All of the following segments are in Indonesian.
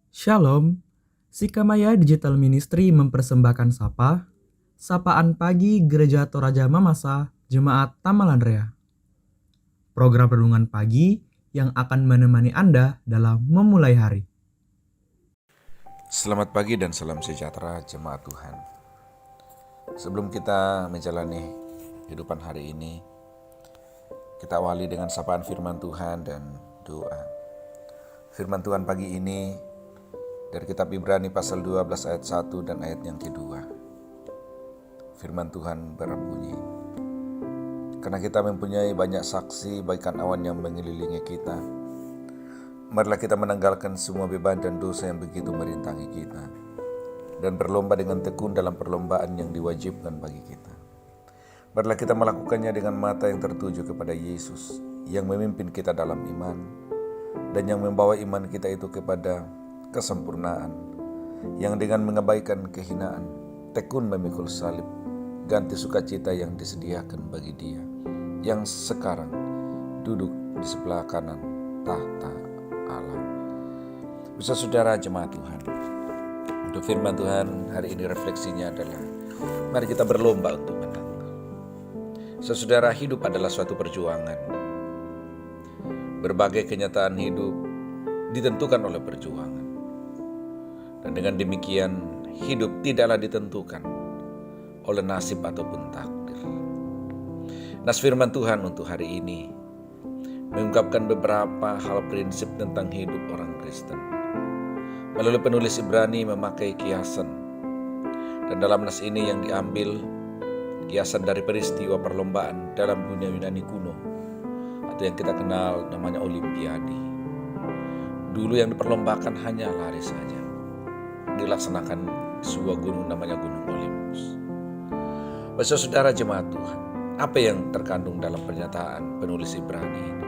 Shalom, Sikamaya Digital Ministry mempersembahkan Sapaan Pagi Gereja Toraja Mamasa, Jemaat Tamalandrea. Program renungan pagi yang akan menemani Anda dalam memulai hari. Selamat pagi dan salam sejahtera jemaat Tuhan. Sebelum kita menjalani kehidupan hari ini, kita awali dengan sapaan firman Tuhan dan doa. Firman Tuhan pagi ini dari kitab Ibrani pasal 12 ayat 1 dan ayat yang kedua. Firman Tuhan berbunyi, karena kita mempunyai banyak saksi bagaikan awan yang mengelilingi kita, marilah kita menanggalkan semua beban dan dosa yang begitu merintangi kita, dan berlomba dengan tekun dalam perlombaan yang diwajibkan bagi kita. Marilah kita melakukannya dengan mata yang tertuju kepada Yesus, yang memimpin kita dalam iman, dan yang membawa iman kita itu kepada kesempurnaan, yang dengan mengabaikan kehinaan, tekun memikul salib, ganti sukacita yang disediakan bagi Dia, yang sekarang duduk di sebelah kanan tahta Allah. Bisa saudara jemaat Tuhan, untuk firman Tuhan hari ini refleksinya adalah, mari kita berlomba untuk menang. Saudara, hidup adalah suatu perjuangan. Berbagai kenyataan hidup ditentukan oleh perjuangan. Dan dengan demikian, hidup tidaklah ditentukan oleh nasib ataupun takdir. Nas firman Tuhan untuk hari ini mengungkapkan beberapa hal prinsip tentang hidup orang Kristen. Melalui penulis Ibrani memakai kiasan. Dan dalam nas ini yang diambil kiasan dari peristiwa perlombaan dalam dunia Yunani kuno, atau yang kita kenal namanya Olimpiade. Dulu yang diperlombakan hanya lari saja, dilaksanakan di sebuah gunung namanya Gunung Olympus. Saudara jemaat Tuhan, apa yang terkandung dalam pernyataan penulis Ibrani ini?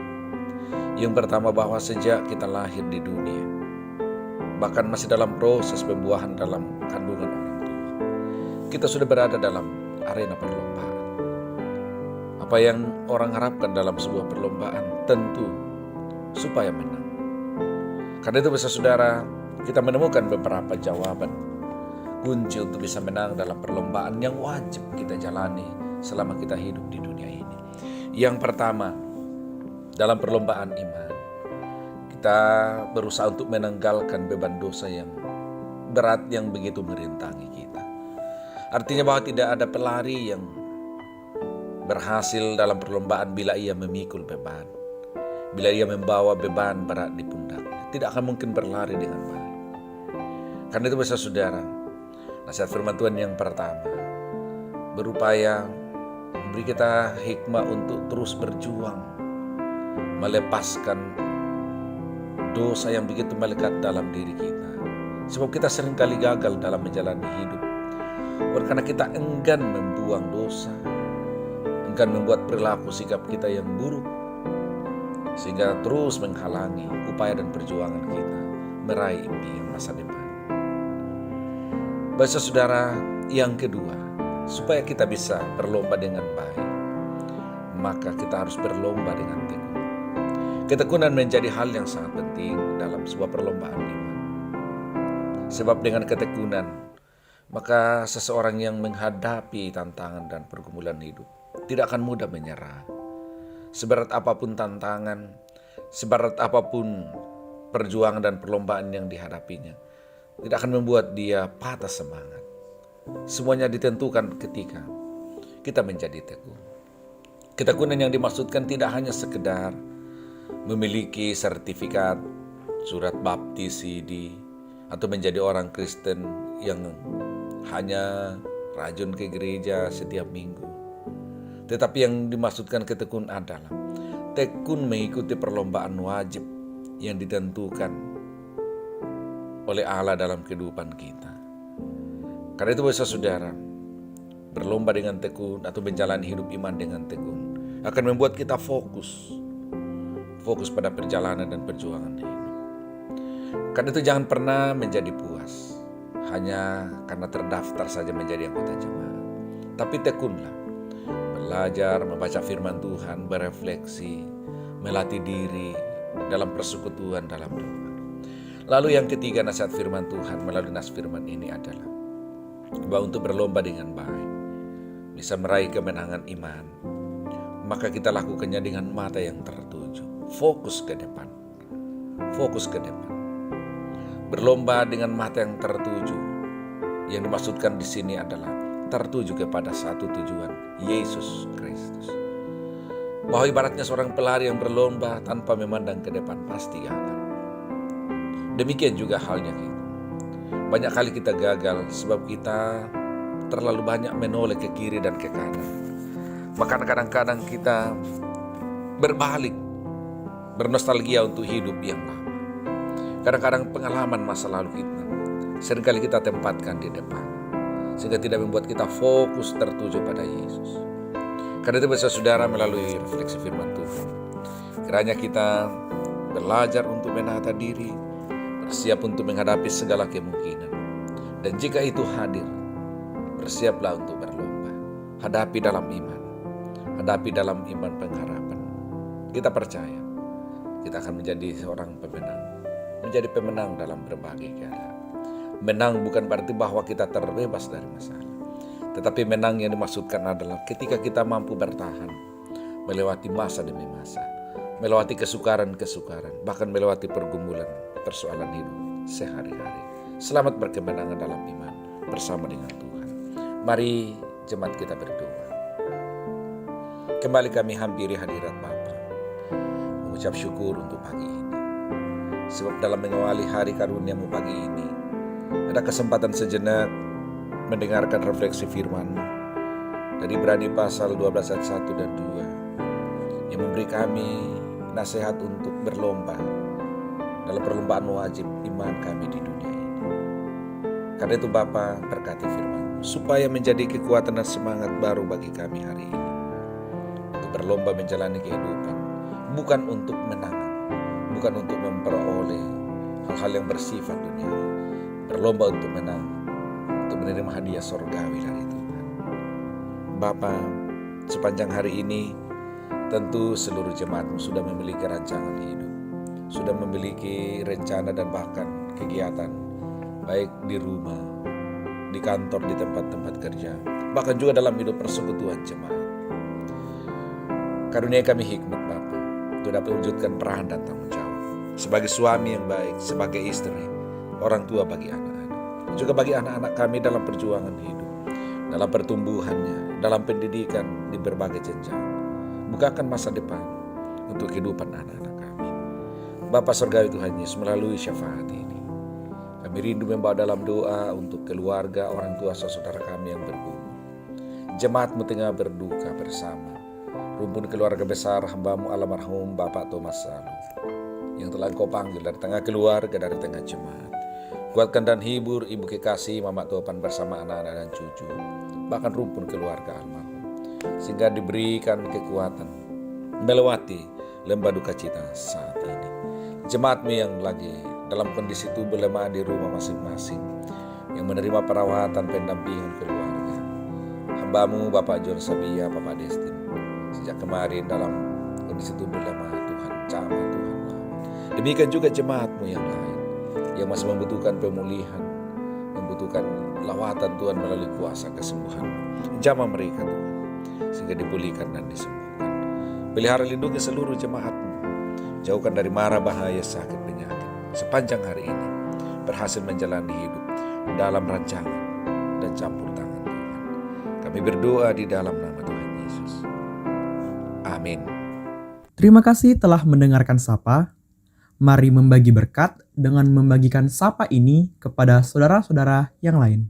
Yang pertama, bahwa sejak kita lahir di dunia, bahkan masih dalam proses pembuahan dalam kandungan orang tua, kita sudah berada dalam arena perlombaan. Apa yang orang harapkan dalam sebuah perlombaan? Tentu supaya menang. Karena itu saudara, kita menemukan beberapa jawaban kunci untuk bisa menang dalam perlombaan yang wajib kita jalani selama kita hidup di dunia ini. Yang pertama, dalam perlombaan iman, kita berusaha untuk menanggalkan beban dosa yang berat yang begitu merintangi kita. Artinya bahwa tidak ada pelari yang berhasil dalam perlombaan bila ia memikul beban, bila ia membawa beban berat di pundaknya. Tidak akan mungkin berlari dengan baik. Karena itu saudara, nasihat firman Tuhan yang pertama berupaya memberi kita hikmah untuk terus berjuang, melepaskan dosa yang begitu melekat dalam diri kita. Sebab kita seringkali gagal dalam menjalani hidup, karena kita enggan membuang dosa, enggan membuat perilaku sikap kita yang buruk, sehingga terus menghalangi upaya dan perjuangan kita meraih impian masa depan. Saudara, yang kedua, supaya kita bisa berlomba dengan baik, maka kita harus berlomba dengan tekun. Ketekunan menjadi hal yang sangat penting dalam sebuah perlombaan iman. Sebab dengan ketekunan, maka seseorang yang menghadapi tantangan dan pergumulan hidup tidak akan mudah menyerah. Seberat apapun tantangan, seberat apapun perjuangan dan perlombaan yang dihadapinya, tidak akan membuat dia patah semangat. Semuanya ditentukan ketika kita menjadi tekun. Ketekunan yang dimaksudkan tidak hanya sekedar memiliki sertifikat, surat baptis, CD, atau menjadi orang Kristen yang hanya rajin ke gereja setiap minggu. Tetapi yang dimaksudkan ketekun adalah tekun mengikuti perlombaan wajib yang ditentukan oleh Allah dalam kehidupan kita. Karena itu saudara, berlomba dengan tekun atau menjalani hidup iman dengan tekun akan membuat kita fokus pada perjalanan dan perjuangan hidup. Karena itu jangan pernah menjadi puas hanya karena terdaftar saja menjadi anggota jemaat. Tapi tekunlah, belajar membaca firman Tuhan, berefleksi, melatih diri dalam persekutuan dalam doa. Lalu yang ketiga, nasihat firman Tuhan melalui nas firman ini adalah bahwa untuk berlomba dengan baik, bisa meraih kemenangan iman, maka kita lakukannya dengan mata yang tertuju, fokus ke depan, fokus ke depan. Berlomba dengan mata yang tertuju, yang dimaksudkan di sini adalah tertuju kepada satu tujuan, Yesus Kristus. Bahwa ibaratnya seorang pelari yang berlomba tanpa memandang ke depan pasti gagal. Demikian juga halnya kita. Banyak kali kita gagal sebab kita terlalu banyak menoleh ke kiri dan ke kanan. Maka kadang-kadang kita berbalik, bernostalgia untuk hidup yang lama. Kadang-kadang pengalaman masa lalu kita seringkali kita tempatkan di depan, sehingga tidak membuat kita fokus tertuju pada Yesus. Karena itu saudara, melalui refleksi firman Tuhan, kiranya kita belajar untuk menata diri, bersiap untuk menghadapi segala kemungkinan. Dan jika itu hadir, bersiaplah untuk berlomba. Hadapi dalam iman, hadapi dalam iman pengharapan. Kita percaya kita akan menjadi seorang pemenang, menjadi pemenang dalam berbagai keadaan. Menang bukan berarti bahwa kita terbebas dari masalah, tetapi menang yang dimaksudkan adalah ketika kita mampu bertahan melewati masa demi masa, melewati kesukaran-kesukaran, bahkan melewati pergumulan persoalan hidup sehari-hari. Selamat berkemenangan dalam iman bersama dengan Tuhan. Mari jemaat kita berdoa. Kembali kami hampiri hadirat Bapa, mengucap syukur untuk pagi ini. Sebab dalam mengawali hari karunia-Mu pagi ini, ada kesempatan sejenak mendengarkan refleksi firman dari Ibrani pasal 12 ayat 1 dan 2 yang memberi kami nasihat untuk berlomba dalam perlombaan wajib iman kami di dunia ini. Karena itu Bapa, berkati firman supaya menjadi kekuatan dan semangat baru bagi kami hari ini untuk berlomba menjalani kehidupan, bukan untuk menang, bukan untuk memperoleh hal-hal yang bersifat duniawi, berlomba untuk menang, untuk menerima hadiah sorgawi dari Tuhan. Bapa, sepanjang hari ini tentu seluruh jemaat-Mu sudah memiliki rancangan hidup, sudah memiliki rencana dan bahkan kegiatan, baik di rumah, di kantor, di tempat-tempat kerja, bahkan juga dalam hidup persekutuan jemaat. Karunia kami hikmat Bapa, untuk dapat mewujudkan peran dan tanggung jawab sebagai suami yang baik, sebagai istri, orang tua bagi anak-anak, juga bagi anak-anak kami dalam perjuangan hidup, dalam pertumbuhannya, dalam pendidikan di berbagai jenjang. Bukakan masa depan untuk kehidupan anak-anak kami. Bapa Surgawi Tuhan Yesus, melalui syafaat ini, kami rindu membawa dalam doa untuk keluarga, orang tua, saudara kami yang bergumul. Jemaat-Mu tengah berduka bersama rumpun keluarga besar hamba-Mu almarhum Bapak Thomas Salu, yang telah Engkau panggil dari tengah keluarga, dari tengah jemaat. Kuatkan dan hibur Ibu Kekasih Mama Topan bersama anak-anak dan cucu, bahkan rumpun keluarga almarhum, sehingga diberikan kekuatan melewati lembah duka cita saat ini. Jemaat-Mu yang lagi dalam kondisi tubuh lemah di rumah masing-masing, yang menerima perawatan pendampingan keluarga, hamba-Mu Bapak John Sabia, Bapak Destin, sejak kemarin dalam kondisi tubuh lemah, Tuhan jamah, Tuhan lawan. Demikian juga jemaat-Mu yang lain, yang masih membutuhkan pemulihan, membutuhkan lawatan Tuhan melalui kuasa kesembuhan. Jamah mereka Tuhan, sehingga dipulihkan dan disembuhkan. Pelihara lindungi seluruh jemaat-Mu, jauhkan dari mara bahaya sakit penyakit. Sepanjang hari ini berhasil menjalani hidup dalam rancangan dan campur tangan Tuhan. Kami berdoa di dalam nama Tuhan Yesus. Amin. Terima kasih telah mendengarkan Sapa. Mari membagi berkat dengan membagikan Sapa ini kepada saudara-saudara yang lain.